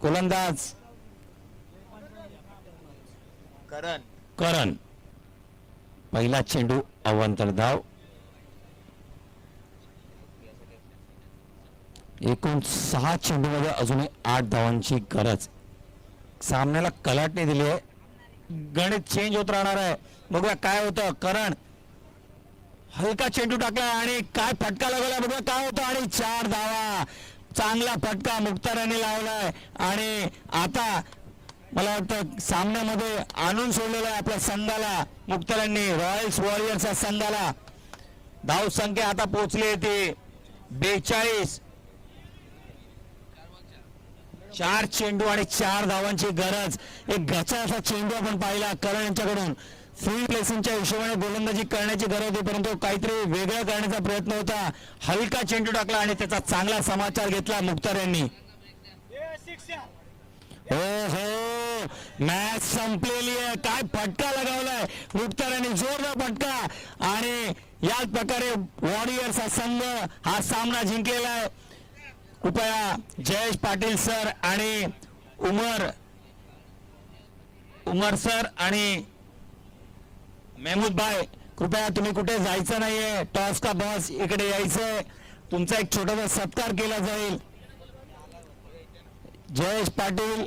गोलंदाज करण पहिला चेंडू अवांतर धाव. एकूण 6 चेंडूमध्ये अजूनही 8 धावांची गरज. सामन्याला कलाटणी दिली आहे. गणित चेंज होत राहणार आहे. बघूया काय होतं. करण हलका चेंडू टाकला आणि काय फटका लागला बघूया काय होतं. आणि 4 धावा. चांगला फटका मुक्ताराने लावलाय आणि आता मला वाटतं सामन्यामध्ये आणून सोडलेला आहे आपल्या संघाला मुक्तारांनी. रॉयल्स वॉरियर्सच्या संघाला धाव संख्या आता पोहोचली ती 42. 4 चेंडू आणि 4 धावांची गरज. एक गचाचा चेंडू आपण पाहिला करण यांच्याकडून. फुल प्लेसिंगच्या हिशोबाने गोलंदाजी करण्याची गरज होती परंतु काहीतरी वेगळं करण्याचा प्रयत्न होता. हलका चेंडू टाकला आणि त्याचा चांगला समाचार घेतला मुक्तार यांनी. हो हो मॅच संपलेली आहे. काय फटका लगावलाय मुक्तार यांनी. जोरदार फटका आणि याच प्रकारे वॉरियर्स हा संघ हा सामना जिंकलेला आहे. कृपया जयेश पाटील सर आणि उमर सर आणि महमूद भाई कृपया तुम्ही कुठे जायचं नाहीये. टॉस का बॉस इकडे यायचंय. तुमचा एक छोटासा सत्कार केला जाईल. जयेश पाटील